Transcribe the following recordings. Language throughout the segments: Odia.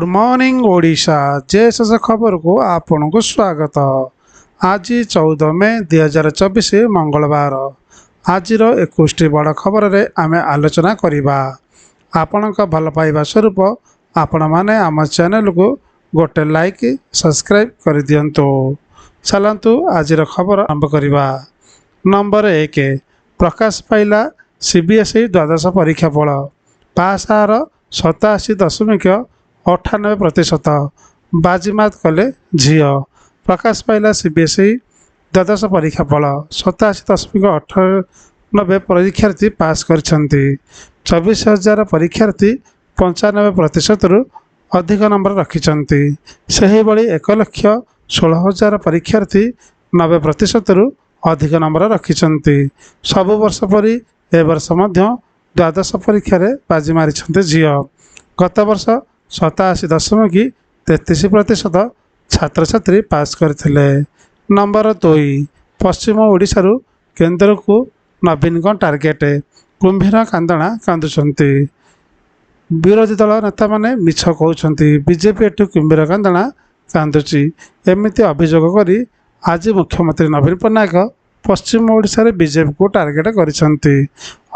मॉर्निंग ओडिशा जेएसएस खबर को आपन को स्वागत। आज 14 मे 2024 मंगलवार। आज 21 बड़ खबर रे आमे आलोचना करिबा। आपनका भल पाइबा स्वरूप आपण माने आम चैनल को गोटे लाइक सब्सक्राइब कर दियंतो। चलंतु आज खबर आरंभ करिबा। नंबर 1 प्रकाश पाइला सीबीएसई द्वादश परीक्षा फल। पास हार 87.98% बाजीमात कले झील। प्रकाश पाइला सीबीएसई द्वादश परीक्षा फल 87.98 परीक्षार्थी पास करछंती। 24,000 परीक्षार्थी 95% अधिक नंबर रखिछंती। सही बड़ी 1,16,000 परीक्षार्थी 90% अधिक नंबर रखिछंती। सब वर्ष परी ए वर्ष मध्य द्वादश परीक्षा रे बाजी मारिछंती झील। गत वर्ष 87.33% छात्र छात्री पास करथिले। नंबर 2 पश्चिम ओडिशा केंद्र को नवीन टार्गेट। कुंभीर कांदणा कांदुछंती। विरोधी दल नेता माने मिछ कहउछंती बीजेपी एटू कुंभीर कांदणा कांदुची एमिति अभियोग करी आज मुख्यमंत्री नवीन पट्टनायक पश्चिम ओडिशा रे बीजेपी को टार्गेट करिसंती।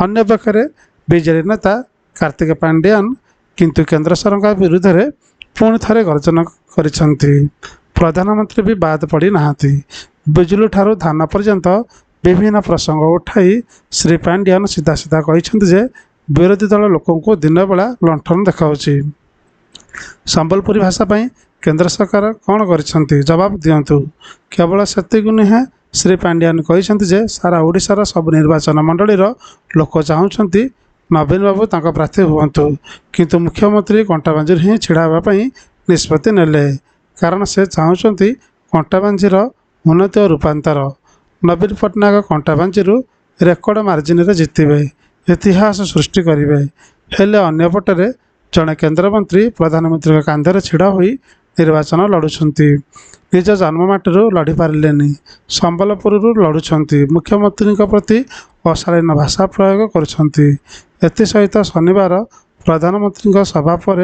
अन्य पक्षरे बीजेडी नेता कार्तिक पांड्यान किंतु केंद्र सरकार विरुद्ध रे पुणी थरे गर्जन करिसंती। प्रधानमंत्री भी बाद पड़ी नाहांती। बिजुली ठारू धान पर्यंत विभिन्न प्रसंग उठाई श्री पांड्यान सीधा सीधा कहिसंती जे विरोधी दल लोकों को दिन बेला लंठन देखाउची। संबलपुरी भाषा पाई केंद्र सरकार कौन करिसंती जवाब दियंतु। केवल सेतिकु नुहे श्री पांड्यान कहिसंती जे सारा ओडिशार सब निर्वाचन मंडलीर लोक चाहूछंती नवीन बाबू तांका प्रार्थी हुअंतु किंतु मुख्यमंत्री कंटाबांजी ही छिड़ा होगापी निष्पत्ति नेले कारण से चाहूँगी कंटाबांजीर उन्नति और रूपांतर। नवीन पट्टनायक कंटाबांजी रेकर्ड मार्जिन रे जितबे इतिहास सृष्टि करेंगे। हेले अन्यपटे जड़े केन्द्रमंत्री प्रधानमंत्री कांधे छिड़ा होई निर्वाचन लड़ुंट। निज जन्ममाटी लड़ी पारे संबलपुर लड़ुंट। मुख्यमंत्री प्रति अशालीन भाषा प्रयोग करुछंती। एसहित शनिवार प्रधानमंत्री सभा पर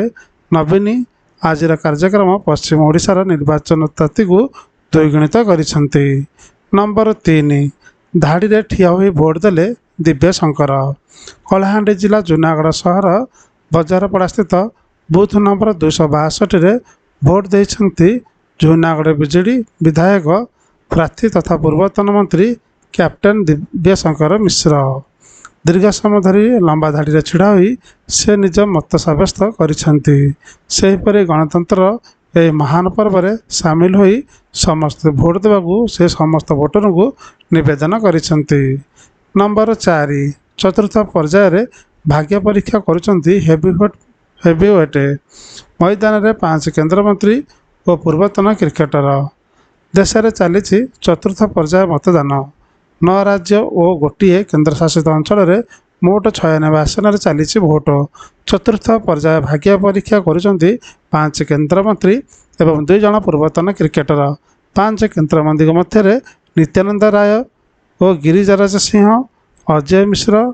नवीन आज कार्यक्रम पश्चिम ओडिशार निर्वाचन ताती को द्विगुणित करिसंती। नंबर 3 धाड़ी रे ठिया होई भोट देले दिव्य शंकर। कलाहांडी जिला जूनागढ़ सहर बजारपड़ा स्थित बूथ नंबर 262 रे भोट देइछंती जूनागढ़ बीजेडी विधायक प्रार्थी तथा पूर्वतन मंत्री कैप्टेन दिव्य शंकर मिश्र। दीर्घ समय धरी लंबा धाड़ी छिड़ा होई से निज मत सब्यस्त करिसंती। सेहीपरि गणतंत्र ए महान पर्व रे सामिल होई समस्त भोट देवाकू से समस्त भोटर को निवेदन करिसंती। नंबर 4 चतुर्थ पर्याय रे भाग्य परीक्षा करुचंती हेवीवेट। मैदान रे 5 केंद्रमंत्री और पूर्वतन क्रिकेटर। देश में चली चतुर्थ पर्याय मतदान। 9 राज्य और गोटे केन्द्रशासित अंचल में मोट 96 आसन चली भोट। चतुर्थ पर्याय भाग्य परीक्षा करुचंती 5 केन्द्रमंत्री एवं 2 जन पूर्वतन क्रिकेटर। 5 केन्द्रमंत्री मध्य नित्यानंद राय और गिरिजाराज सिंह, अजय मिश्र,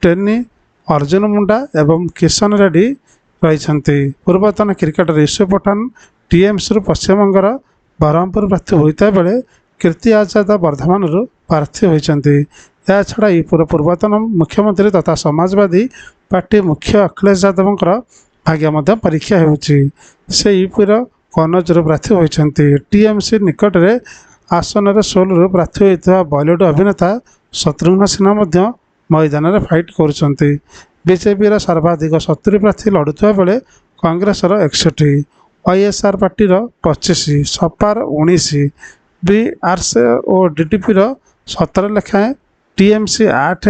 टेनी, अर्जुन मुंडा एवं किशन रेड्डी रही। पूर्वतन क्रिकेटर ईश्वर पठान टीएमसी पश्चिमबंगर बरहमपुर प्रार्थी होता बेले कीर्ति आजाद वर्धमान प्रार्थी होती। यह छड़ा यूपीर पूर्वतन मुख्यमंत्री तथा समाजवादी पार्टी मुख्य अखिलेश यादव भाग्य परीक्षा होती। से यूपीर कनौज प्रार्थी होती। टीएमसी निकट में आसन 16 प्रार्थी होता बॉलीवुड अभिनेता शत्रुघ्न सिन्हा मैदान में फाइट करुँच। बीजेपी सर्वाधिक 70 प्रार्थी लड़ुवा बेले कांग्रेस 61, वाईएसआर पार्टी 25, सपार 19, बीआरएस और डीडीपी 17 लेखाएं, टीएमसी 8,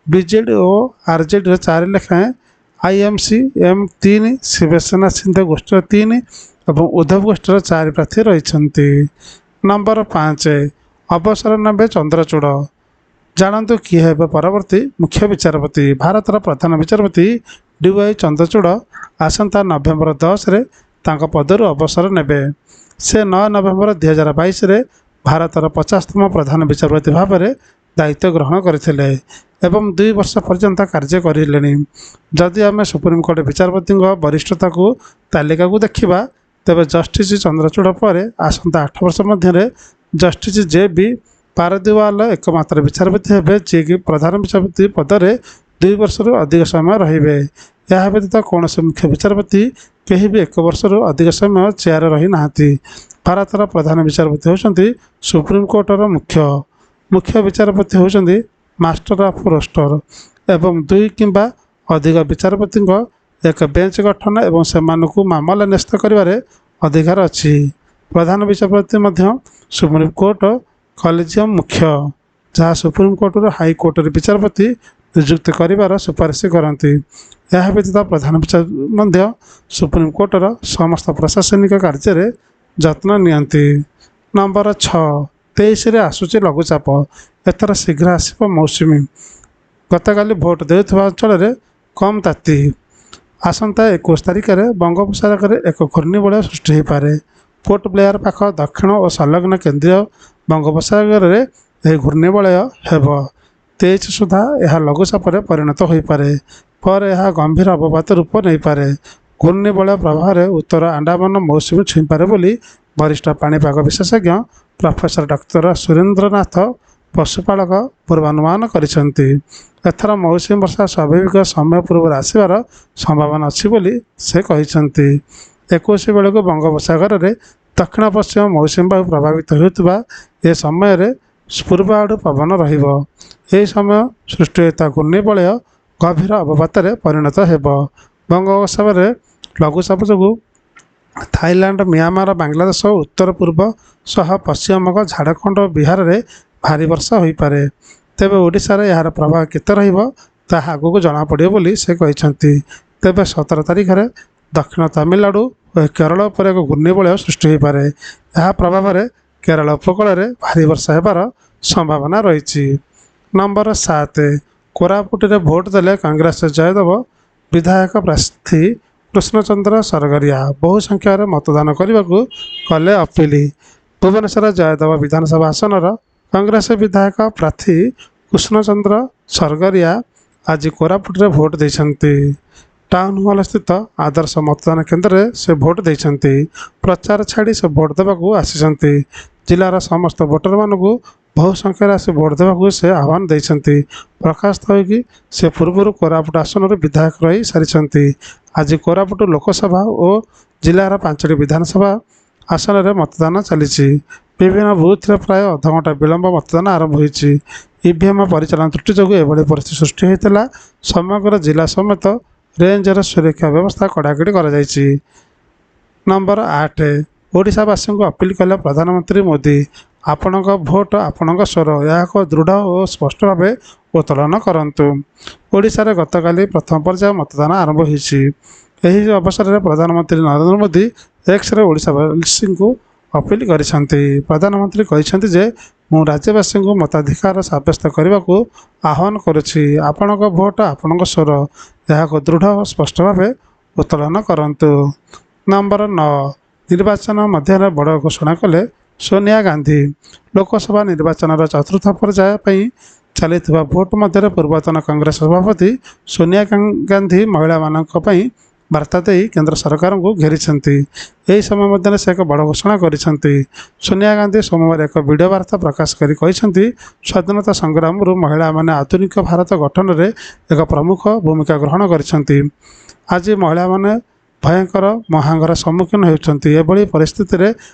बीजेडी और आरजेडी 4 लेखाएं, आईएमसी एम 3, शिवसेना सिंधु गोष्ठी 3 और उद्धव गोष्ठी 4 प्रार्थी रही। नंबर 5 अवसर नबे चंद्रचूड़। जानतु किए हे परवर्ती मुख्य विचारपति। भारतर प्रधान विचारपति डीवाई चंद्रचूड़ आसंता नवेम्बर 10 रे तांका पदरु अवसर नेबे। से 9 नवेम्बर 2022 रे भारतर 50तम प्रधान विचारपति भाव में ଦାୟିତ୍ୱ ଗ୍ରହଣ କରିଥିଲେ ଏବଂ 2 ବର୍ଷ ପର୍ଯ୍ୟନ୍ତ କାର୍ଯ୍ୟ କରିଲେଣି। ଯଦି ଆମେ ସୁପ୍ରିମକୋର୍ଟ ବିଚାରପତିଙ୍କ ବରିଷ୍ଠତାକୁ ତାଲିକାକୁ ଦେଖିବା ତେବେ ଜଷ୍ଟିସ୍ ଚନ୍ଦ୍ରଚୂଡ଼ ପରେ ଆସନ୍ତା 8 ବର୍ଷ ମଧ୍ୟରେ ଜଷ୍ଟିସ୍ ଜେ.ବି. ପାରଦିୱାଲ ଏକମାତ୍ର ବିଚାରପତି ହେବେ ଯିଏକି ପ୍ରଧାନ ବିଚାରପତି ପଦରେ 2 ବର୍ଷରୁ ଅଧିକ ସମୟ ରହିବେ। ଏହା ବ୍ୟତୀତ କୌଣସି ମୁଖ୍ୟ ବିଚାରପତି କେହି ବି 1 ବର୍ଷରୁ ଅଧିକ ସମୟ ଚେୟାରରେ ରହିନାହାନ୍ତି। ଭାରତର ପ୍ରଧାନ ବିଚାରପତି ହେଉଛନ୍ତି ସୁପ୍ରିମକୋର୍ଟର ମୁଖ୍ୟ ବିଚାରପତି ହେଉଛନ୍ତି ମାଷ୍ଟର ଅଫ୍ ରୋଷ୍ଟର ଏବଂ 2 କିମ୍ବା ଅଧିକ ବିଚାରପତିଙ୍କ ଏକ ବେଞ୍ଚ ଗଠନ ଏବଂ ସେମାନଙ୍କୁ ମାମଲା ନ୍ୟସ୍ତ କରିବାରେ ଅଧିକାର ଅଛି। ପ୍ରଧାନ ବିଚାରପତି ମଧ୍ୟ ସୁପ୍ରିମକୋର୍ଟ କଲେଜିୟମ୍ ମୁଖ୍ୟ, ଯାହା ସୁପ୍ରିମକୋର୍ଟର ହାଇକୋର୍ଟରେ ବିଚାରପତି ନିଯୁକ୍ତ କରିବାର ସୁପାରିଶ କରନ୍ତି। ଏହା ବ୍ୟତୀତ ପ୍ରଧାନ ବିଚାରପତି ମଧ୍ୟ ସୁପ୍ରିମକୋର୍ଟର ସମସ୍ତ ପ୍ରଶାସନିକ କାର୍ଯ୍ୟରେ ଯତ୍ନ ନିଅନ୍ତି। ନମ୍ବର 6 23ରେ ଆସୁଛି ଲଘୁଚାପ, ଏଥର ଶୀଘ୍ର ଆସିବ ମୌସୁମୀ। ଗତକାଲି ଭୋଟ ଦେଉଥିବା ଅଞ୍ଚଳରେ କମ୍ ତାତି। ଆସନ୍ତା 21 ତାରିଖରେ ବଙ୍ଗୋପସାଗରରେ ଏକ ଘୂର୍ଣ୍ଣିବଳୟ ସୃଷ୍ଟି ହୋଇପାରେ। ପୋର୍ଟ ବ୍ଲେୟାର ପାଖ ଦକ୍ଷିଣ ଓ ସଂଲଗ୍ନ କେନ୍ଦ୍ରୀୟ ବଙ୍ଗୋପସାଗରରେ ଏହି ଘୂର୍ଣ୍ଣିବଳୟ ହେବ। 23 ସୁଦ୍ଧା ଏହା ଲଘୁଚାପରେ ପରିଣତ ହୋଇପାରେ। ପରେ ଏହା ଗମ୍ଭୀର ଅବପାତ ରୂପ ନେଇପାରେ। ଘୂର୍ଣ୍ଣିବଳୟ ପ୍ରଭାବରେ ଉତ୍ତର ଆଣ୍ଡାମାନ ମୌସୁମୀ ଛୁଇଁପାରେ ବୋଲି ବରିଷ୍ଠ ପାଣିପାଗ ବିଶେଷଜ୍ଞ ପ୍ରଫେସର ଡକ୍ଟର ସୁରେନ୍ଦ୍ରନାଥ ପଶୁପାଳକ ପୂର୍ବାନୁମାନ କରିଛନ୍ତି। ଏଥର ମୌସୁମୀ ବର୍ଷା ସ୍ୱାଭାବିକ ସମୟ ପୂର୍ବରୁ ଆସିବାର ସମ୍ଭାବନା ଅଛି ବୋଲି ସେ କହିଛନ୍ତି। 21 ବେଳକୁ ବଙ୍ଗୋପସାଗରରେ ଦକ୍ଷିଣ ପଶ୍ଚିମ ମୌସୁମୀ ବାୟୁ ପ୍ରଭାବିତ ହେଉଥିବା ଏ ସମୟରେ ପୂର୍ବ ଆଡ଼ୁ ପବନ ରହିବ। ଏହି ସମୟ ସୃଷ୍ଟି ହୋଇଥିବା ଘୂର୍ଣ୍ଣିବଳୟ ଗଭୀର ଅବପାତରେ ପରିଣତ ହେବ। ବଙ୍ଗୋପସାଗରରେ ଲଘୁଚାପ ଯୋଗୁଁ ଥାଇଲାଣ୍ଡ, ମିଆଁମାର, ବାଂଲାଦେଶ ଓ ଉତ୍ତର ପୂର୍ବ ସହ ପଶ୍ଚିମବଙ୍ଗ, ଝାଡ଼ଖଣ୍ଡ ଓ ବିହାରରେ ଭାରୀ ବର୍ଷା ହୋଇପାରେ। ତେବେ ଓଡ଼ିଶାରେ ଏହାର ପ୍ରଭାବ କେତେ ରହିବ ତାହା ଆଗକୁ ଜଣାପଡ଼ିବ ବୋଲି ସେ କହିଛନ୍ତି। ତେବେ 17 ତାରିଖରେ ଦକ୍ଷିଣ ତାମିଲନାଡୁ ଓ କେରଳ ଉପରେ ଏକ ଘୂର୍ଣ୍ଣିବଳୟ ସୃଷ୍ଟି ହୋଇପାରେ। ଏହା ପ୍ରଭାବରେ କେରଳ ଉପକୂଳରେ ଭାରୀ ବର୍ଷା ହେବାର ସମ୍ଭାବନା ରହିଛି। ନମ୍ବର 7 କୋରାପୁଟରେ ଭୋଟ ଦେଲେ କଂଗ୍ରେସ ଜୟଦେବ। ବିଧାୟକ ପ୍ରାର୍ଥୀ କୃଷ୍ଣଚନ୍ଦ୍ର ସରଗରିଆ ବହୁ ସଂଖ୍ୟାରେ ମତଦାନ କରିବାକୁ କଲେ ଅପିଲ। ଭୁବନେଶ୍ୱର ଜୟଦେବ ବିଧାନସଭା ଆସନର କଂଗ୍ରେସ ବିଧାୟକ ପ୍ରାର୍ଥୀ କୃଷ୍ଣଚନ୍ଦ୍ର ସରଗରିଆ ଆଜି କୋରାପୁଟରେ ଭୋଟ ଦେଇଛନ୍ତି। ଟାଉନ୍ ହଲ୍ ସ୍ଥିତ ଆଦର୍ଶ ମତଦାନ କେନ୍ଦ୍ରରେ ସେ ଭୋଟ ଦେଇଛନ୍ତି। ପ୍ରଚାର ଛାଡ଼ି ସେ ଭୋଟ ଦେବାକୁ ଆସିଛନ୍ତି। ଜିଲ୍ଲାର ସମସ୍ତ ଭୋଟରମାନଙ୍କୁ ବହୁ ସଂଖ୍ୟାରେ ଆସି ଭୋଟ ଦେବାକୁ ସେ ଆହ୍ୱାନ ଦେଇଛନ୍ତି। ପ୍ରକାଶ ହୋଇକି ସେ ପୂର୍ବରୁ କୋରାପୁଟ ଆସନରୁ ବିଧାୟକ ରହି ସାରିଛନ୍ତି। ଆଜି କୋରାପୁଟ ଲୋକସଭା ଓ ଜିଲ୍ଲାର 5ଟି ବିଧାନସଭା ଆସନରେ ମତଦାନ ଚାଲିଛି। ବିଭିନ୍ନ ବୁଥରେ ପ୍ରାୟ ଅଧଘଣ୍ଟା ବିଳମ୍ବ ମତଦାନ ଆରମ୍ଭ ହୋଇଛି। ଇଭିଏମ୍ ପରିଚାଳନା ତ୍ରୁଟି ଯୋଗୁଁ ଏଭଳି ପରିସ୍ଥିତି ସୃଷ୍ଟି ହୋଇଥିଲା। ସମଗ୍ର ଜିଲ୍ଲା ସମେତ ରେଞ୍ଜର ସୁରକ୍ଷା ବ୍ୟବସ୍ଥା କଡ଼ାକଡ଼ି କରାଯାଇଛି। ନମ୍ବର 8 ଓଡ଼ିଶାବାସୀଙ୍କୁ ଅପିଲ କଲେ ପ୍ରଧାନମନ୍ତ୍ରୀ ମୋଦି। ଆପଣଙ୍କ ଭୋଟ ଆପଣଙ୍କ ସ୍ୱର, ଏହାକୁ ଦୃଢ଼ ଓ ସ୍ପଷ୍ଟ ଭାବେ ଉତ୍ତୋଳନ କରନ୍ତୁ। ଓଡ଼ିଶାରେ ଗତକାଲି ପ୍ରଥମ ପର୍ଯ୍ୟାୟ ମତଦାନ ଆରମ୍ଭ ହୋଇଛି। ଏହି ଅବସରରେ ପ୍ରଧାନମନ୍ତ୍ରୀ ନରେନ୍ଦ୍ର ମୋଦି ଏକ୍ସରେ ଓଡ଼ିଶାବାସୀଙ୍କୁ ଅପିଲ କରିଛନ୍ତି। ପ୍ରଧାନମନ୍ତ୍ରୀ କହିଛନ୍ତି ଯେ ମୁଁ ରାଜ୍ୟବାସୀଙ୍କୁ ମତାଧିକାର ସାବ୍ୟସ୍ତ କରିବାକୁ ଆହ୍ୱାନ କରୁଛି। ଆପଣଙ୍କ ଭୋଟ ଆପଣଙ୍କ ସ୍ୱର, ଏହାକୁ ଦୃଢ଼ ଓ ସ୍ପଷ୍ଟ ଭାବେ ଉତ୍ତୋଳନ କରନ୍ତୁ। ନମ୍ବର 9 ନିର୍ବାଚନ ମଧ୍ୟରେ ବଡ଼ ଘୋଷଣା କଲେ ସୋନିଆ ଗାନ୍ଧୀ। ଲୋକସଭା ନିର୍ବାଚନର ଚତୁର୍ଥ ପର୍ଯ୍ୟାୟ ପାଇଁ ଚାଲିଥିବା ଭୋଟ ମଧ୍ୟରେ ପୂର୍ବତନ କଂଗ୍ରେସ ସଭାପତି ସୋନିଆ ଗାନ୍ଧୀ ମହିଳାମାନଙ୍କ ପାଇଁ ବାର୍ତ୍ତା ଦେଇ କେନ୍ଦ୍ର ସରକାରଙ୍କୁ ଘେରିଛନ୍ତି। ଏହି ସମୟ ମଧ୍ୟରେ ସେ ଏକ ବଡ଼ ଘୋଷଣା କରିଛନ୍ତି। ସୋନିଆ ଗାନ୍ଧୀ ସୋମବାର ଏକ ଭିଡ଼ିଓ ବାର୍ତ୍ତା ପ୍ରକାଶ କରି କହିଛନ୍ତି, ସ୍ୱାଧୀନତା ସଂଗ୍ରାମରୁ ମହିଳାମାନେ ଆଧୁନିକ ଭାରତ ଗଠନରେ ଏକ ପ୍ରମୁଖ ଭୂମିକା ଗ୍ରହଣ କରିଛନ୍ତି। ଆଜି ମହିଳାମାନେ ଭୟଙ୍କର ମହାଙ୍ଗର ସମ୍ମୁଖୀନ ହେଉଛନ୍ତି। ଏଭଳି ପରିସ୍ଥିତିରେ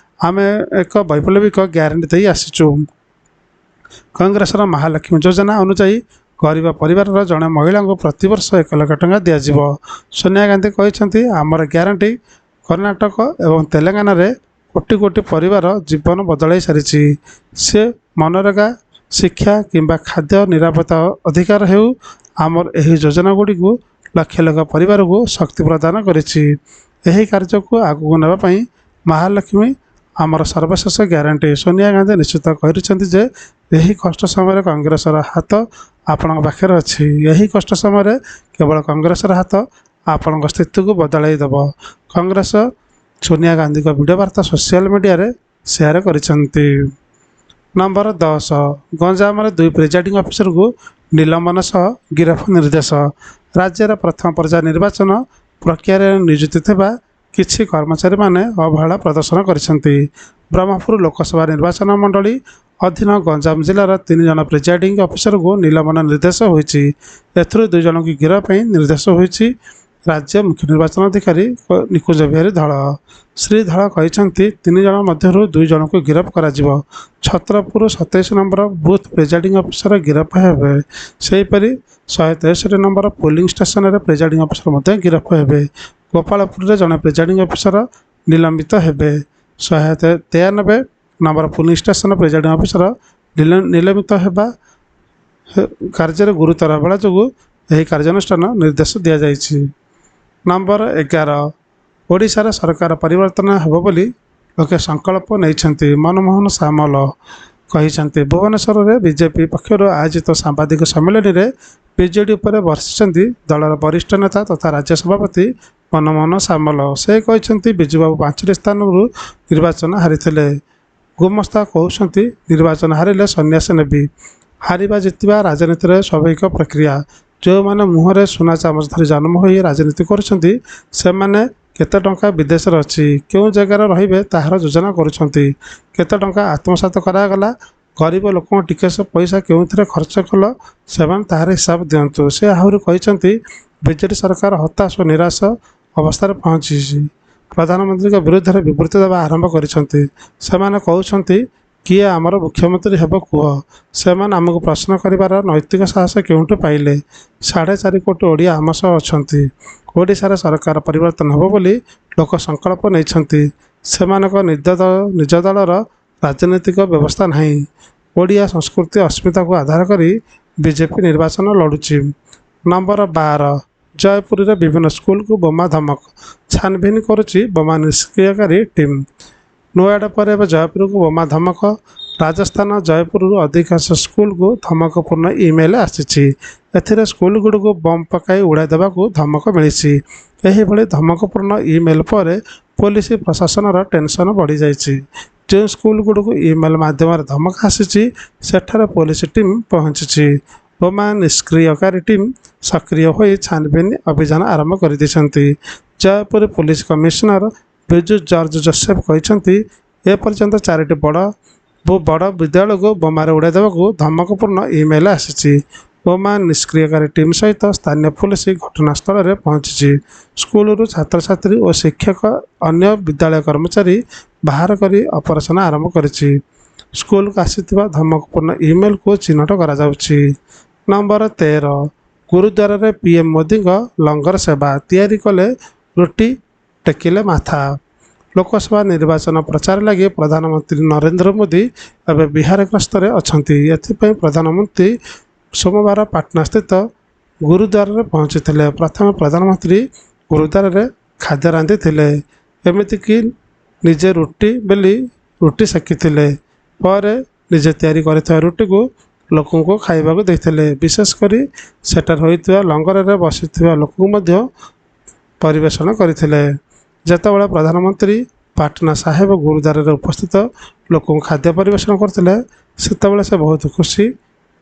ଆମେ ଏକ ବୈପ୍ଳବିକ ଗ୍ୟାରେଣ୍ଟି ଦେଇ ଆସିଛୁ। କଂଗ୍ରେସର ମହାଲକ୍ଷ୍ମୀ ଯୋଜନା ଅନୁଯାୟୀ ଗରିବ ପରିବାରର ଜଣେ ମହିଳାଙ୍କୁ ପ୍ରତିବର୍ଷ 1 ଲକ୍ଷ ଟଙ୍କା ଦିଆଯିବ। ସୋନିଆ ଗାନ୍ଧୀ କହିଛନ୍ତି, ଆମର ଗ୍ୟାରେଣ୍ଟି କର୍ଣ୍ଣାଟକ ଏବଂ ତେଲେଙ୍ଗାନାରେ କୋଟି କୋଟି ପରିବାର ଜୀବନ ବଦଳାଇ ସାରିଛି। ସେ ମନରେଗା, ଶିକ୍ଷା କିମ୍ବା ଖାଦ୍ୟ ନିରାପତ୍ତା ଅଧିକାର ହେଉ, ଆମର ଏହି ଯୋଜନାଗୁଡ଼ିକୁ ଲକ୍ଷ ଲକ୍ଷ ପରିବାରକୁ ଶକ୍ତି ପ୍ରଦାନ କରିଛି। ଏହି କାର୍ଯ୍ୟକୁ ଆଗକୁ ନେବା ପାଇଁ ମହାଲକ୍ଷ୍ମୀ ଆମର ସର୍ବଶେଷ ଗ୍ୟାରେଣ୍ଟି। ସୋନିଆ ଗାନ୍ଧୀ ନିଶ୍ଚିତ କରିଛନ୍ତି ଯେ ଏହି କଷ୍ଟ ସମୟରେ କଂଗ୍ରେସର ହାତ ଆପଣଙ୍କ ପାଖରେ ଅଛି। ଏହି କଷ୍ଟ ସମୟରେ କେବଳ କଂଗ୍ରେସର ହାତ ଆପଣଙ୍କ ସ୍ଥିତିକୁ ବଦଳାଇ ଦେବ। କଂଗ୍ରେସ ସୋନିଆ ଗାନ୍ଧୀଙ୍କ ଭିଡ଼ିଓ ବାର୍ତ୍ତା ସୋସିଆଲ ମିଡ଼ିଆରେ ସେୟାର କରିଛନ୍ତି। ନମ୍ବର 10 ଗଞ୍ଜାମରେ 2 ପ୍ରିଜାଇଡ଼ିଂ ଅଫିସରକୁ ନିଲମ୍ବନ ସହ ଗିରଫ ନିର୍ଦ୍ଦେଶ। ରାଜ୍ୟର ପ୍ରଥମ ପର୍ଯ୍ୟାୟ ନିର୍ବାଚନ ପ୍ରକ୍ରିୟାରେ ନିଯୁକ୍ତି ଥିବା କିଛି କର୍ମଚାରୀମାନେ ଅବହେଳା ପ୍ରଦର୍ଶନ କରିଛନ୍ତି। ବ୍ରହ୍ମପୁର ଲୋକସଭା ନିର୍ବାଚନ ମଣ୍ଡଳୀ ଅଧୀନ ଗଞ୍ଜାମ ଜିଲ୍ଲାର 3 ଜଣ ପ୍ରିଜାଇଡ଼ିଂ ଅଫିସରକୁ ନିଲମ୍ବନ ନିର୍ଦ୍ଦେଶ ହୋଇଛି। ଏଥିରୁ 2 ଜଣଙ୍କୁ ଗିରଫ ପାଇଁ ନିର୍ଦ୍ଦେଶ ହୋଇଛି। ରାଜ୍ୟ ମୁଖ୍ୟ ନିର୍ବାଚନ ଅଧିକାରୀ ନିକୁଞ୍ଜ ବିହାରୀ ଧଳ। ଶ୍ରୀ ଧଳ କହିଛନ୍ତି 3 ଜଣ ମଧ୍ୟରୁ 2 ଜଣଙ୍କୁ ଗିରଫ କରାଯିବ। Chhatrapur 27 number booth presiding officer ଗିରଫ ହେବେ। ସେହିପରି 163 ନମ୍ବର ପୋଲିଂ ଷ୍ଟେସନରେ ପ୍ରିଜାଇଡ଼ିଂ ଅଫିସର ମଧ୍ୟ ଗିରଫ ହେବେ। ଗୋପାଳପୁରରେ ଜଣେ ପ୍ରିଜାଇଡ଼ିଂ ଅଫିସର ନିଲମ୍ବିତ ହେବେ। 193 number polling station presiding officer ନିଲମ୍ବିତ ହେବା କାର୍ଯ୍ୟରେ ଗୁରୁତର ଅବହେଳା ଯୋଗୁଁ ଏହି କାର୍ଯ୍ୟାନୁଷ୍ଠାନ ନିର୍ଦ୍ଦେଶ ଦିଆଯାଇଛି। ନମ୍ବର 11 ଓଡ଼ିଶାରେ ସରକାର ପରିବର୍ତ୍ତନ ହେବ ବୋଲି ଲୋକେ ସଂକଳ୍ପ ନେଇଛନ୍ତି। ମନମୋହନ ସାମଲ କହିଛନ୍ତି। ଭୁବନେଶ୍ୱରରେ ବିଜେପି ପକ୍ଷରୁ ଆୟୋଜିତ ସାମ୍ବାଦିକ ସମ୍ମିଳନୀରେ ବିଜେଡି ଉପରେ ବର୍ଷିଛନ୍ତି ଦଳର ବରିଷ୍ଠ ନେତା ତଥା ରାଜ୍ୟ ସଭାପତି ମନମୋହନ ସାମଲ। ସେ କହିଛନ୍ତି ବିଜୁବାବୁ 5ଟି ସ୍ଥାନରୁ ନିର୍ବାଚନ ହାରିଥିଲେ। ଗୁମସ୍ତା କହୁଛନ୍ତି ନିର୍ବାଚନ ହାରିଲେ ସନ୍ନ୍ୟାସ ନେବି। ହାରିବା ଜିତିବା ରାଜନୀତିରେ ସ୍ୱାଭାବିକ ପ୍ରକ୍ରିୟା। ଯେଉଁମାନେ ମୁହଁରେ ସୁନା ଚାମଚ ଧରି ଜନ୍ମ ହୋଇ ରାଜନୀତି କରୁଛନ୍ତି ସେମାନେ କେତେ ଟଙ୍କା ବିଦେଶରେ ଅଛି, କେଉଁ ଜାଗାରେ ରହିବେ ତାହାର ଯୋଜନା କରୁଛନ୍ତି। କେତେ ଟଙ୍କା ଆତ୍ମସାତ କରାଗଲା, ଗରିବ ଲୋକଙ୍କ ଟିକେସ ପଇସା କେଉଁଥିରେ ଖର୍ଚ୍ଚ କଲ, ସେମାନେ ତାହାର ହିସାବ ଦିଅନ୍ତୁ। ସେ ଆହୁରି କହିଛନ୍ତି ବିଜେଡି ସରକାର ହତାଶ ଓ ନିରାଶ ଅବସ୍ଥାରେ ପହଞ୍ଚିଛି। ପ୍ରଧାନମନ୍ତ୍ରୀଙ୍କ ବିରୁଦ୍ଧରେ ବିବୃତ୍ତି ଦେବା ଆରମ୍ଭ କରିଛନ୍ତି। ସେମାନେ କହୁଛନ୍ତି କିଏ ଆମର ମୁଖ୍ୟମନ୍ତ୍ରୀ ହେବ କୁହ। ସେମାନେ ଆମକୁ ପ୍ରଶ୍ନ କରିବାର ନୈତିକ ସାହସ କେଉଁଠୁ ପାଇଲେ? 4.5 କୋଟି ଓଡ଼ିଆ ଆମ ସହ ଅଛନ୍ତି। ଓଡ଼ିଶାରେ ସରକାର ପରିବର୍ତ୍ତନ ହେବ ବୋଲି ଲୋକ ସଂକଳ୍ପ ନେଇଛନ୍ତି। ସେମାନଙ୍କ ନିଜ ଦଳର ରାଜନୈତିକ ବ୍ୟବସ୍ଥା ନାହିଁ। ଓଡ଼ିଆ ସଂସ୍କୃତି ଅସ୍ମିତାକୁ ଆଧାର କରି ବିଜେପି ନିର୍ବାଚନ ଲଢୁଛି। ନମ୍ବର 12 ଜୟପୁରରେ ବିଭିନ୍ନ ସ୍କୁଲକୁ ବୋମା ଧମକ। ଛାନଭିନ୍ କରୁଛି ବୋମା ନିଷ୍କ୍ରିୟକାରୀ ଟିମ୍। ନୋଏଡା ପରେ ଏବେ ଜୟପୁରକୁ ବୋମା ଧମକ। ରାଜସ୍ଥାନ ଜୟପୁରରୁ ଅଧିକାଂଶ ସ୍କୁଲକୁ ଧମକପୂର୍ଣ୍ଣ ଇମେଲ ଆସିଛି। ଏଥିରେ ସ୍କୁଲଗୁଡ଼ିକୁ ବମ୍ ପକାଇ ଉଡ଼ାଇ ଦେବାକୁ ଧମକ ମିଳିଛି। ଏହିଭଳି ଧମକପୂର୍ଣ୍ଣ ଇମେଲ ପରେ ପୋଲିସ ପ୍ରଶାସନର ଟେନସନ ବଢ଼ିଯାଇଛି। ଯେଉଁ ସ୍କୁଲଗୁଡ଼ିକୁ ଇମେଲ ମାଧ୍ୟମରେ ଧମକ ଆସିଛି ସେଠାରେ ପୋଲିସ ଟିମ୍ ପହଞ୍ଚିଛି। ବୋମା ନିଷ୍କ୍ରିୟକାରୀ ଟିମ୍ ସକ୍ରିୟ ହୋଇ ଛାନଭିନ୍ ଅଭିଯାନ ଆରମ୍ଭ କରିଦେଇଛନ୍ତି। ଜୟପୁର ପୋଲିସ କମିଶନର ବିଜୁ ଜର୍ଜ ଜୋସେଫ କହିଛନ୍ତି ଏପର୍ଯ୍ୟନ୍ତ 4ଟି ବଡ଼ ବିଦ୍ୟାଳୟକୁ ବୋମାରେ ଉଡ଼ାଇ ଦେବାକୁ ଧମକପୂର୍ଣ୍ଣ ଇମେଲ ଆସିଛି। ବୋମା ନିଷ୍କ୍ରିୟକାରୀ ଟିମ୍ ସହିତ ସ୍ଥାନୀୟ ପୋଲିସ ଘଟଣାସ୍ଥଳରେ ପହଞ୍ଚିଛି। ସ୍କୁଲରୁ ଛାତ୍ରଛାତ୍ରୀ ଓ ଶିକ୍ଷକ ଅନ୍ୟ ବିଦ୍ୟାଳୟ କର୍ମଚାରୀ ବାହାର କରି ଅପରେସନ ଆରମ୍ଭ କରିଛି। ସ୍କୁଲକୁ ଆସିଥିବା ଧମକପୂର୍ଣ୍ଣ ଇମେଲକୁ ଚିହ୍ନଟ କରାଯାଉଛି। ନମ୍ବର 13 ଗୁରୁଦ୍ୱାରରେ ପିଏମ୍ ମୋଦିଙ୍କ ଲଙ୍ଗର ସେବା। ତିଆରି କଲେ ରୁଟି, ଟେକିଲେ ମାଥା। ଲୋକସଭା ନିର୍ବାଚନ ପ୍ରଚାର ଲାଗି ପ୍ରଧାନମନ୍ତ୍ରୀ ନରେନ୍ଦ୍ର ମୋଦି ଏବେ ବିହାର ଗସ୍ତରେ ଅଛନ୍ତି। ଏଥିପାଇଁ ପ୍ରଧାନମନ୍ତ୍ରୀ ସୋମବାର ପାଟନାସ୍ଥିତ ଗୁରୁଦ୍ୱାରରେ ପହଞ୍ଚିଥିଲେ। ପ୍ରଥମେ ପ୍ରଧାନମନ୍ତ୍ରୀ ଗୁରୁଦ୍ୱାରରେ ଖାଦ୍ୟ ରାନ୍ଧିଥିଲେ। ଏମିତିକି ନିଜେ ରୁଟି ବେଲି ରୁଟି ସେକିଥିଲେ। ପରେ ନିଜେ ତିଆରି କରିଥିବା ରୁଟିକୁ ଲୋକଙ୍କୁ ଖାଇବାକୁ ଦେଇଥିଲେ। ବିଶେଷ କରି ସେଠାରେ ହୋଇଥିବା ଲଙ୍ଗରରେ ବସିଥିବା ଲୋକଙ୍କୁ ମଧ୍ୟ ପରିବେଷଣ କରିଥିଲେ। ଯେତେବେଳେ ପ୍ରଧାନମନ୍ତ୍ରୀ ପାଟନା ସାହେବ ଗୁରୁଦ୍ୱାରରେ ଉପସ୍ଥିତ ଲୋକଙ୍କୁ ଖାଦ୍ୟ ପରିବେଷଣ କରୁଥିଲେ ସେତେବେଳେ ସେ ବହୁତ ଖୁସି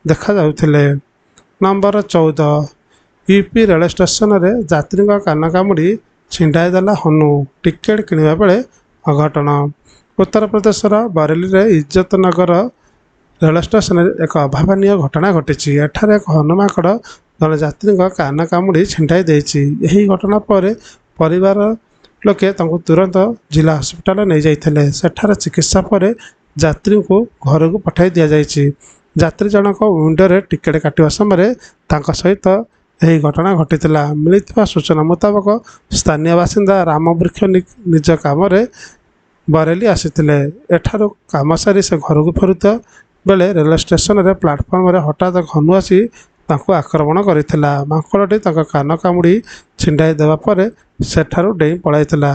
ଦେଖାଯାଉଥିଲେ। ନମ୍ବର 14 ୟୁପି ରେଳ ଷ୍ଟେସନରେ ଯାତ୍ରୀଙ୍କ କାନ କାମୁଡ଼ି ଛିଣ୍ଡାଇ ଦେଲା ହନୁ। ଟିକେଟ୍ କିଣିବା ବେଳେ ଅଘଟଣ। ଉତ୍ତରପ୍ରଦେଶର ବରେଲିରେ ଇଜ୍ଜତନଗର ରେଳ ଷ୍ଟେସନରେ ଏକ ଅଭାବନୀୟ ଘଟଣା ଘଟିଛି। ଏଠାରେ ଏକ ହନୁ ମାଙ୍କଡ଼ ଜଣେ ଯାତ୍ରୀଙ୍କ କାନ କାମୁଡ଼ି ଛିଣ୍ଡାଇ ଦେଇଛି। ଏହି ଘଟଣା ପରେ ପରିବାର ଲୋକେ ତାଙ୍କୁ ତୁରନ୍ତ ଜିଲ୍ଲା ହସ୍ପିଟାଲ ନେଇଯାଇଥିଲେ। ସେଠାରେ ଚିକିତ୍ସା ପରେ ଯାତ୍ରୀଙ୍କୁ ଘରକୁ ପଠାଇ ଦିଆଯାଇଛି। ଯାତ୍ରୀ ଜଣକ ୱିଣ୍ଡୋରେ ଟିକେଟ୍ କାଟିବା ସମୟରେ ତାଙ୍କ ସହିତ ଏହି ଘଟଣା ଘଟିଥିଲା। ମିଳିଥିବା ସୂଚନା ମୁତାବକ ସ୍ଥାନୀୟ ବାସିନ୍ଦା ରାମବୃକ୍ଷ ନିଜ କାମରେ ବରେଲି ଆସିଥିଲେ। ଏଠାରୁ କାମ ସାରି ସେ ଘରକୁ ଫେରୁଥିବା ବେଳେ ରେଳ ଷ୍ଟେସନରେ ପ୍ଲାଟଫର୍ମରେ ହଠାତ୍ ହନୁ ଆସି ତାଙ୍କୁ ଆକ୍ରମଣ କରିଥିଲା। ମାଙ୍କଡ଼ଟି ତାଙ୍କ କାନ କାମୁଡ଼ି ଛିଣ୍ଡାଇ ଦେବା ପରେ ସେଠାରୁ ଡେଇଁ ପଳାଇଥିଲା।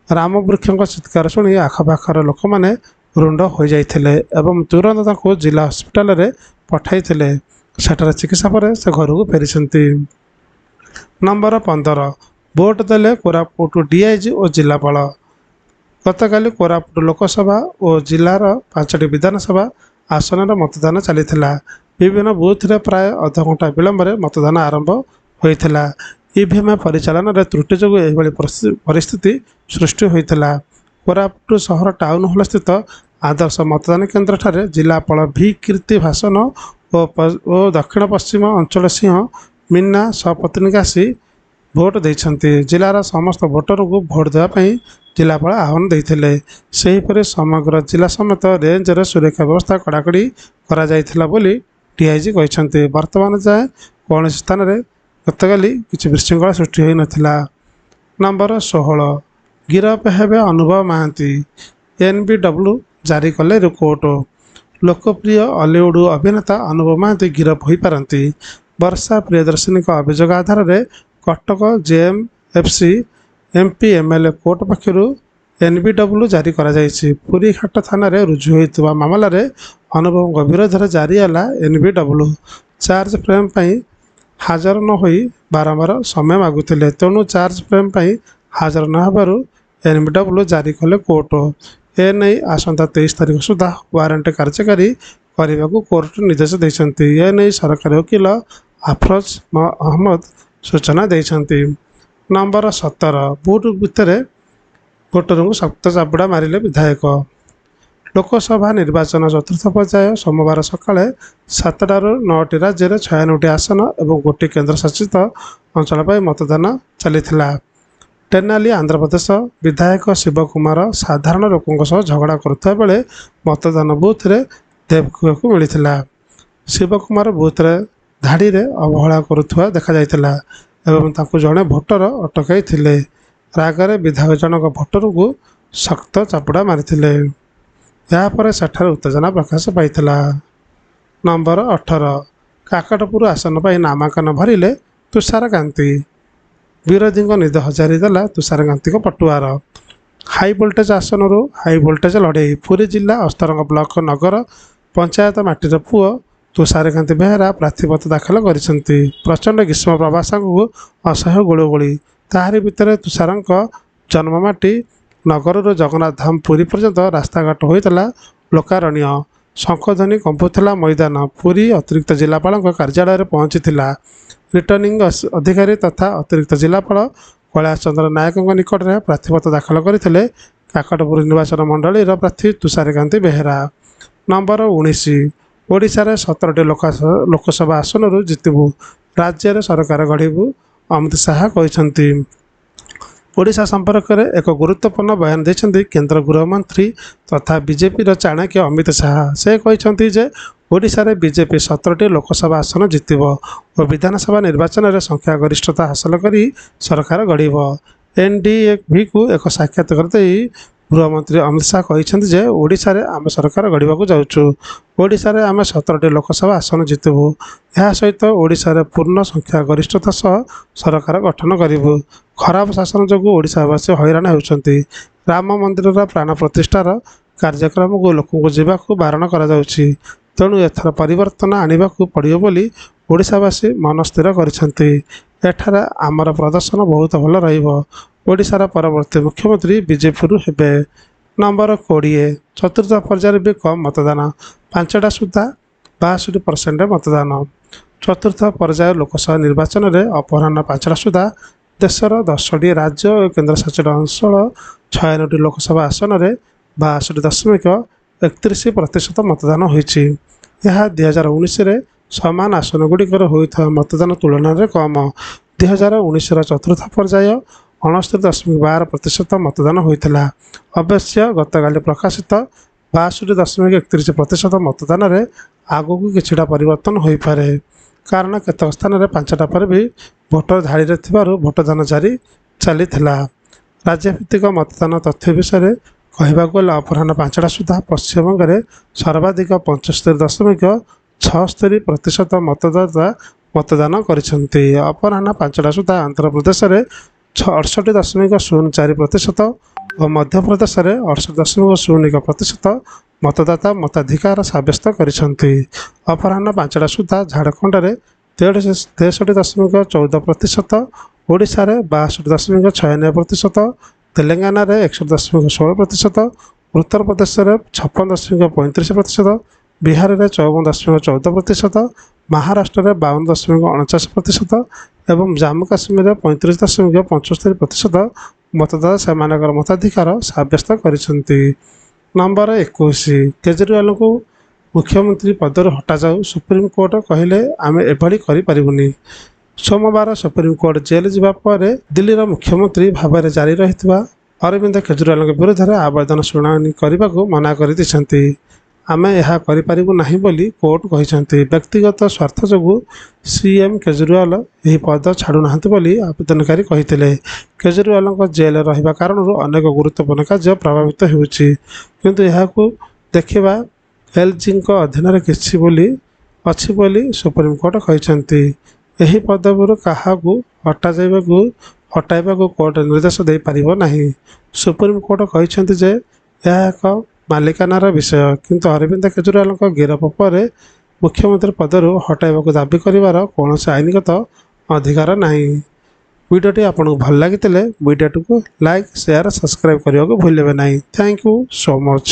ରାମବୃକ୍ଷଙ୍କ ଚିତ୍କାର ଶୁଣି ଆଖପାଖର ଲୋକମାନେ ରୁଣ୍ଡ ହୋଇଯାଇଥିଲେ ଏବଂ ତୁରନ୍ତ ତାଙ୍କୁ ଜିଲ୍ଲା ହସ୍ପିଟାଲରେ ପଠାଇଥିଲେ। ସେଠାରେ ଚିକିତ୍ସା ପରେ ସେ ଘରକୁ ଫେରିଛନ୍ତି। ନମ୍ବର 15 ଭୋଟ ଦେଲେ କୋରାପୁଟ ଡିଆଇଜି ଓ ଜିଲ୍ଲାପାଳ। ଗତକାଲି କୋରାପୁଟ ଲୋକସଭା ଓ ଜିଲ୍ଲାର 5ଟି ବିଧାନସଭା आसन मतदान चलीथिला। विभिन्न बुथ्रे प्राय अध घंटा विलंब मतदान आरंभ होइथिला। ईवीएम परिचालन त्रुटि जोगु एभली परिस्थिति सृष्टि होइथिला। कोरापुट सहर टाउन हॉल स्थित आदर्श मतदान केन्द्र ठारे जिलापाल भी कीर्ति भाषण और दक्षिण पश्चिम अंचल सिंह मीना सपत्नी आसी भोट देइछन्ति। जिलार समस्त भोटर को भोट देवाई जिलापाल आह्वान देइथिले। सेहीपरि समग्र जिला समेत रेंज रे सुरक्षा व्यवस्था कड़ाकड़ी करा जाइथिला बोली डीआईजी कहिसन्ति। वर्तमान जाए कौन स्थान में गतकाली किसी विशृंखला सृष्टि होई नथिला। नंबर 16 गिरफ हेबे अनुभव महांती। एनबीडब्ल्यू जारी कले रिपोर्ट। लोकप्रिय हॉलीवुड अभिनेता अनुभव महांती गिरफ हो पारती। वर्षा प्रियदर्शिनी अभियोग आधार में Cuttack JMFC MP MLA court पक्षर एनबीडब्ल्यू जारी करा जायछि। पुरी घाट थाना रे रुजु होइतबा मामला रे अनुभव विरोध में जारी है एनबीडब्ल्यू। चार्ज फ्रेम पर हाजर न होई बारंबार समय मागुथिले, तेणु चार्ज फ्रेम पर हाजर न होबारु एनबीडब्ल्यू जारी कले कोर्ट। एने आसंता 23 तारीख सुधा वारंट कार्यकारी करने को कोर्ट निर्देश देइछन्ति। एने सरकारी वकील अफरोज अहमद सूचना देइछन्ति। नंबर 17 बुथ भितर भोटर को शक्त चापुड़ा मारिले विधायक। लोकसभा निर्वाचन चतुर्थ पर्याय सोमवार सकाଳେ 7टाରୁ 9ଟି राज्य 96ଟି आसन और गोटे केन्द्रशासित अंचल पर मतदान चलीथिला। तेनाली आंध्र प्रदेश विधायक शिव कुमार साधारण लोकों सह झगड़ा करुवा बेले मतदान बूथ रे देखा मिलता। शिव कुमार बूथ रे धाड़ी रे अवहेला करुवा देखा जाइथिला एवं ताकू जड़े भोटर अटकाई थिले। रागरे विधायक जनक भोटर को शक्त चापुड़ा मारिथिले। यापर सेठार उत्तेजना प्रकाश पाइथिला। नंबर 18 काकटपुर आसन पर नामांकन भरिले तुषारकांति। विरोधी निद हजारी देला तुषारकांति पटुआर। हाई वोल्टेज आसन हाई वोल्टेज लड़े पुरी जिला अस्तरंग ब्लॉक नगर पंचायत माटीर पुओ तुषारकांति बेहेरा प्रार्थीपत्र दाखल करिसेंति। प्रचंड ग्रीष्म प्रवास को असह्य गुलुगुली ताहारी भितर तुषारंक जन्ममाटी नगर जगन्नाथ धाम पुरी पर्यंत रास्ताघाट होता लोकारण्य। शंखध्वनि कंपुला मैदान। पुरी अतिरिक्त जिलापाल कार्यालय पहुंची रिटर्निंग अधिकारी तथा अतिरिक्त जिलापाल कैलाश चंद्र नायक निकट में प्रार्थीपत्र दाखल करते काकटपुर निर्वाचन मंडली प्रार्थी तुषारकांति बेहेरा। नंबर 19 ओडिशा 17टी लोकसभा आसन जितबू राज्य में सरकार गढ़ू अमित शाह कहते। ओडिशा संपर्क में एक गुरुत्वपूर्ण बयान देते केंद्र गृहमंत्री तथा बीजेपी चाणक्य अमित शाह। से कहते जे ओडिशा रे बीजेपी 17टी लोकसभा आसन जितब और विधानसभा निर्वाचन में संख्यागरिष्ठता हासिल कर सरकार गढ़। एनडीएवी को एक साक्षात्कार दे गृहमंत्री अमित शाह कहते ओडिशा रे आम सरकार गढ़ा जाऊँ। ओडिशा रे आम 17टी लोकसभा आसन जितबू। यह सहित ओडिशा रे पूर्ण संख्यागरिष्ठता सह सरकार गठन करूँ। खराब शासन जो ओडिशावासी हैरान होती। राम मंदिर प्राण प्रतिष्ठार कार्यक्रम को लोक जावाक बारण कर तेणु एथर परिवर्तन आने को पड़ो बोली ओडिशावासी मन स्थिर कर आमर प्रदर्शन बहुत भल रशार परवर्ती मुख्यमंत्री बीजेपी हेबे। नंबर 20 चतुर्थ पर्यायर भी कम मतदान 5टा सुधा 62% मतदान। चतुर्थ पर्याय लोकसभा निर्वाचन में अपराह्न 5टा सुधा देशर 10टी राज्य और केन्द्रशासित अंचल 96टी लोकसभा आसन में 62.31% मतदान होइछि। यह 2019 समान आसन गुड़िकर होता मतदान तुलन में कम। 2019 चतुर्थ पर्याय 69.12% मतदान होता। अवश्य गतकाली प्रकाशित 62.31% मतदान में आगू किछिटा परिवर्तन हो पारे, कारण केतक स्थान में 5टा पर भी भोटर धाड़ी भोटदान जारी चली। राज्यभित्तिक मतदान तथ्य विषय कहवाक गले अपराह्न 5टा सुधा पश्चिमबंग में सर्वाधिक 75.76% मतदाता मतदान करछन्ति। अपराह्न 5टा सुधा आंध्र प्रदेश में 68.04% और मध्य प्रदेश में 68.01% मतदाता मताधिकार सब्यस्त करिसेंति। अपराह्न 5टा सुधा झारखंड में 63.14%, ओडिशा रे 62.96%, तेलंगाना रे 61.16%, उत्तर प्रदेश में 56.35%, ବିହାରରେ 54.14%, ମହାରାଷ୍ଟ୍ରରେ 52.49% ଏବଂ ଜାମ୍ମୁ କାଶ୍ମୀରରେ 35.75% ମତଦାତା ସେମାନଙ୍କର ମତାଧିକାର ସାବ୍ୟସ୍ତ କରିଛନ୍ତି। ନମ୍ବର 21, କେଜରିୱାଲଙ୍କୁ ମୁଖ୍ୟମନ୍ତ୍ରୀ ପଦରୁ ହଟାଯାଉ, ସୁପ୍ରିମକୋର୍ଟ କହିଲେ ଆମେ ଏଭଳି କରିପାରିବୁନି। ସୋମବାର ସୁପ୍ରିମକୋର୍ଟ ଜେଲ୍ ଯିବା ପରେ ଦିଲ୍ଲୀର ମୁଖ୍ୟମନ୍ତ୍ରୀ ଭାବରେ ଜାରି ରହିଥିବା ଅରବିନ୍ଦ କେଜରିୱାଲଙ୍କ ବିରୋଧରେ ଆବେଦନ ଶୁଣାଣି କରିବାକୁ ମନା କରିଦେଇଛନ୍ତି। ଆମେ ଏହା କରିପାରିବୁ ନାହିଁ ବୋଲି କୋର୍ଟ କହିଛନ୍ତି। ବ୍ୟକ୍ତିଗତ ସ୍ୱାର୍ଥ ଯୋଗୁଁ ସିଏମ୍ କେଜରିୱାଲ ଏହି ପଦ ଛାଡ଼ୁନାହାନ୍ତି ବୋଲି ଆବେଦନକାରୀ କହିଥିଲେ। କେଜରିୱାଲଙ୍କ ଜେଲ୍ ରହିବା କାରଣରୁ ଅନେକ ଗୁରୁତ୍ୱପୂର୍ଣ୍ଣ କାର୍ଯ୍ୟ ପ୍ରଭାବିତ ହେଉଛି, କିନ୍ତୁ ଏହାକୁ ଦେଖିବା ଏଲ୍ଜିଙ୍କ ଅଧୀନରେ କିଛି ବୋଲି ଅଛି ବୋଲି ସୁପ୍ରିମକୋର୍ଟ କହିଛନ୍ତି। ଏହି ପଦବୀରୁ କାହାକୁ ହଟାଇବାକୁ କୋର୍ଟ ନିର୍ଦ୍ଦେଶ ଦେଇପାରିବ ନାହିଁ। ସୁପ୍ରିମକୋର୍ଟ କହିଛନ୍ତି ଯେ ଏହା ଏକ ମାଲିକାନାର ବିଷୟ, କିନ୍ତୁ ଅରବିନ୍ଦ କେଜରିୱାଲଙ୍କ ଗିରଫ ପରେ ମୁଖ୍ୟମନ୍ତ୍ରୀ ପଦରୁ ହଟାଇବାକୁ ଦାବି କରିବାର କୌଣସି ଆଇନଗତ ଅଧିକାର ନାହିଁ। ଭିଡ଼ିଓଟି ଆପଣଙ୍କୁ ଭଲ ଲାଗିଥିଲେ ଭିଡ଼ିଓଟିକୁ ଲାଇକ୍, ସେୟାର, ସବସ୍କ୍ରାଇବ୍ କରିବାକୁ ଭୁଲିବେ ନାହିଁ। Thank you so much.